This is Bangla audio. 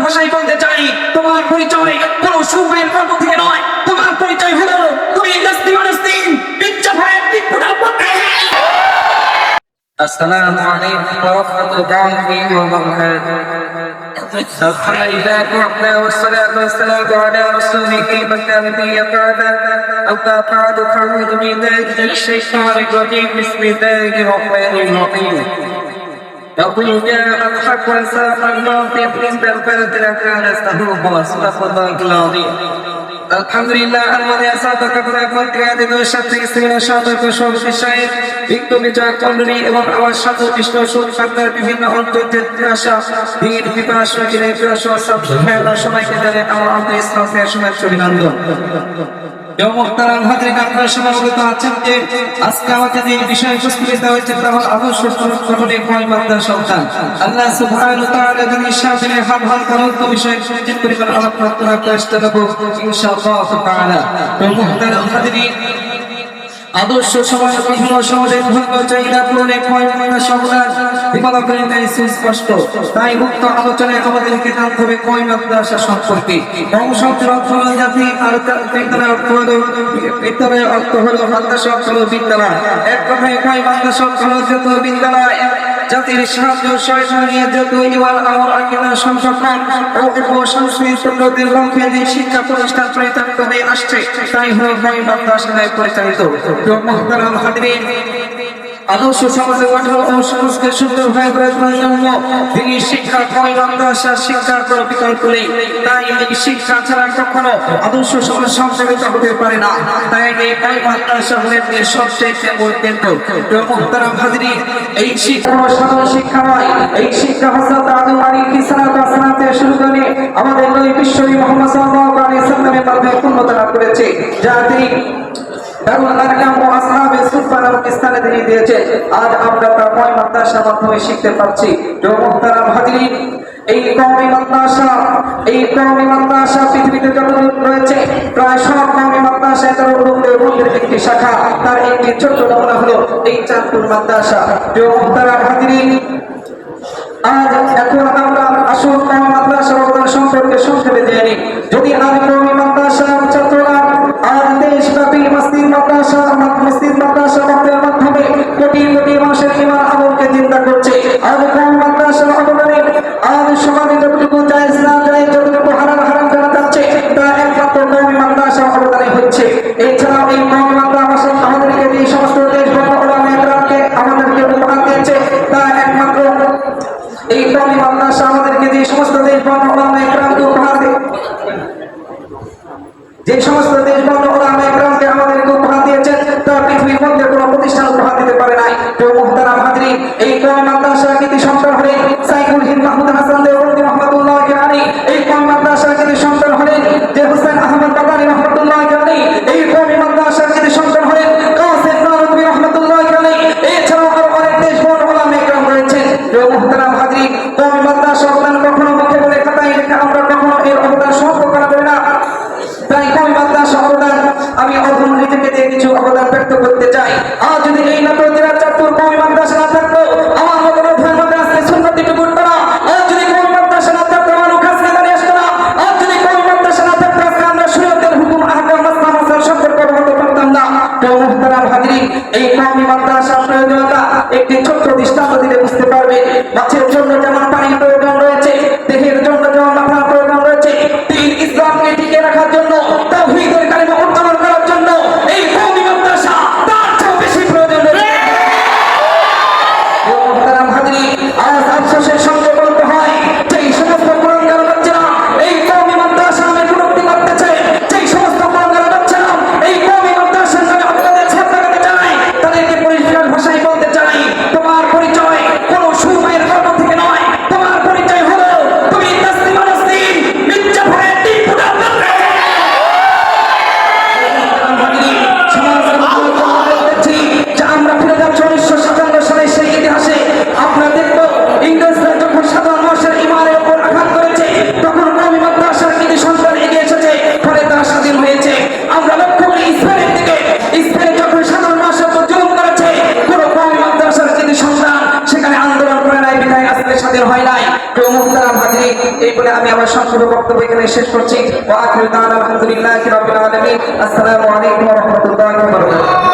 ভাষায় বলতে চাই, তোমার পরিচয় কোনো সুখের গল্প থেকে নয়, তোমার পরিচয় হলো তুমি السلام عليكم ورحمة الله وبركاته. الحمد لله وحده والصلاة والسلام على رسوله النبي قاعدة أما بعد فأعوذ بالله من الشيطان الرجيم بسم الله الرحمن الرحيم. يقول جاء الحق وساق الباطل إن الباطل كان زهوقا صدق الله العظيم. আলহামদুলিল্লাহ আমাদের সাথে কথা বলতে আমাদের সাথে ইসলামের সতর্ক সর্ববিষয়ে বিজ্ঞাপন চক্রী এবং আমার সাথে কৃষ্ণ সুরকার বিভিন্ন অন্তর থেকে আসা বীর বিপাশা কিনে প্রশংসা সব সবাইকে জানাই আমার আন্তরিক ইসলামের সময় অভিনন্দন। মুহতারাম হাজরিন, আপনারা সবাই অবগত আছেন যে আজকে আমাদের এই বিষয় উপস্থাপিত হয়েছে তা হলো আদর্শ গঠনের পয়গাম্বর সন্তান। আল্লাহ সুবহানাহু ওয়া তাআলা যিনি সামনে হাল করার বিষয়ে চিন্তা করিবার আলোচনা করার চেষ্টা করব ইনশাআল্লাহ তাআলা। মুহতারাম হাজরিন, আদর্শ সমাজ গঠন ও সমাজের ধর্ম চাহিদা পূরণে পয়গাম্বর সন্তান বিকল্প করেন সুস্পষ্ট। তাই উক্ত আলোচনায় আমাদেরকে জানতে হবে পয়গাম্বর সম্পর্কে। বংশধর অর্থ হলো জাতি, আর বিদ্যালয় অর্থ হলো মাদ্রাসা অর্থ হলো বিদ্যালয়। এক কথায় পয়গাম্বর হলো যত বিদ্যালয় জাতির সাহায্য সহায়তা নিয়ে যত ইমান আমল আকিদা সংরক্ষণ ও সংস্কৃতির লক্ষ্যে যে শিক্ষা প্রতিষ্ঠান পরিচালিত হয়ে আসছে তাই হলো পয়গাম্বর পরিচালিত। মুহতারাম হাজরিন, আদর্শ সমাজ গঠন ও সমাজকে সুন্দরভাবে গড়ে তোলার জন্য তিনি শিক্ষা পয়গাম্বর শিক্ষার কোনো বিকল্প নেই। তাই এই শিক্ষা ছাড়া কখনো আদর্শ সমাজ সংস্থাপিত হতে পারে না। তাই এই পয়গাম্বর হলেন সবচেয়ে বড় কেন্দ্র। মুহতারাম হাজরিন, এই শিক্ষা সাধারণ শিক্ষা নয়, এই শিক্ষা হযরত আদম আলাইহিস সালাম থেকে শুরু করে আমাদের নবী বিশ্বনবী মুহাম্মদ সাল্লাল্লাহু আলাইহি ওয়াসাল্লামের মাধ্যমে পূর্ণতা লাভ করেছে, যা তিনি তিনি দিয়েছেন। আজ আমরা তার মাদ্রাসার মাধ্যমে শিখতে পারছি। মুহতারাম হাজরিন, এই কওমি মাদ্রাসা পৃথিবীতে যতদূর রয়েছে প্রায় সব কওমি মাদ্রাসায় তার উর্দুর একটি শাখা, তার একটি ছোট্ট নমুনা হলো এই চাঁদপুর মাদ্রাসা। মুহতারাম হাজরিন, আজ এখন আমরা আসল কওমি মাদ্রাসা সম্পর্কে সংক্ষেপে জেনে নিই। যদি আমি কওমি মাদ্রাসা ছাত্ররা আজ দেশব্যাপী মসজিদ মাদ্রাসার মাধ্যমে কোটি কোটি মানুষের ঈমান আমলকে চিন্তা করছে। আজ কওমি মাদ্রাসার অবদানে আজ সমাজে যতটুকু জায়েজ না জায়েজ, যতটুকু হারাম জানা যাচ্ছে তা একমাত্র কওমি মাদ্রাসার অবদানে হচ্ছে। এছাড়াও এই কওমি মাদ্রাসা আমাদেরকে যে সমস্ত দেশ উলামায়ে আমাদেরকে উপহার দিয়েছে তা একমাত্র এই কওমি মাদ্রাসা আমাদেরকে যে সমস্ত দেশ উলামায়ে কেরামকে উপহার আমাদেরকে উপহার দিয়েছেন তা পৃথিবীর মধ্যে কোনো প্রতিষ্ঠান উপহার দিতে পারে নাই। তো মুহতারাম হাজরিন, এই কওমি মাদ্রাসার কৃতি সন্তান হলেন সাইকুল হিন্দ মাহমুদ হাসান দেওবন্দি রহমাতুল্লাহি আলাইহি। এই কওমি মাদ্রাসার কৃতি সন্তান হলেন যে হুসাইন আহমদ বাদানী রহমাতুল্লাহি আলাইহি। এই কওমি মাদ্রাসার কৃতি সন্তান হলেন কাসিম নানভী রহমাতুল্লাহি আলাইহি। এছাড়াও আরো অনেক দেশ উলামায়ে কেরাম রয়েছেন। তো মুহতারাম হাজরিন, কওমি মাদ্রাসার অবদান কখনো মুখে বলে খাতায় লেখা আমরা কখনো এর অবদান সম্পর্ক করা যাবে না। তাই কওমি মাদ্রাসার অবদান আমি নিজেকে দিয়ে কিছু অবদান ব্যক্ত করতে চাই। আর যদি এই নাটোর জেলার চাঁদপুর কওমি মাদ্রাসা না থাকতো আমার মতো প্রধানমন্ত্রী আজকে সুন্নতি করতো না। আর যদি কওমি মাদ্রাসা না থাকতো আমার কাছে দাঁড়িয়ে আসতো না। আর যদি কওমি মাদ্রাসা না থাকতো আজকে আমরা শরীয়তের হুকুম আহকাম মাসআলা সম্পর্কে অবগত পারতাম না। তো মুহতারাম হাজরিন, এই কওমি মাদ্রাসার প্রয়োজনীয়তা একটি ছোট্ট দৃষ্টান্ত দিলে বুঝতে পারবে। মাছের জন্য যেমন পানির প্রয়োজন রয়েছে, দেহের জন্য যেমন মাথার প্রয়োজন রয়েছে, দ্বীন ইসলামকে টিকে রাখার জন্য তাওহীদের কালিমা উচ্চারণ করার জন্য এই কওমি মাদ্রাসা তার চেয়ে বেশি প্রয়োজন রয়েছে। মুহতারাম হাজরিন, আজ আফসোসের সঙ্গে বলতে হয় যেই সমস্ত কুলাঙ্গার বাচ্চারা এই কওমি মাদ্রাসা নামে বিরক্তি করতেছে, যেই সমস্ত কুলাঙ্গার বাচ্চারা এই কওমি মাদ্রাসার নামে আপনাদের ছাত্র লাগাতে চায়, তাদেরকে পরিষ্কার ভাষায় বলতে চাই তোমার পরিচয় কোনো সুমায়ের গল্প থেকে নয়, তোমার এই বলে আমি আমার সংক্ষিপ্ত বক্তব্য এখানে শেষ করছি। ওয়া আখিরু দাওয়ানা আলহামদুলিল্লাহি রাব্বিল আলামিন। আসসালামু আলাইকুম ওয়া রাহমাতুল্লাহি ওয়া বারাকাতুহু।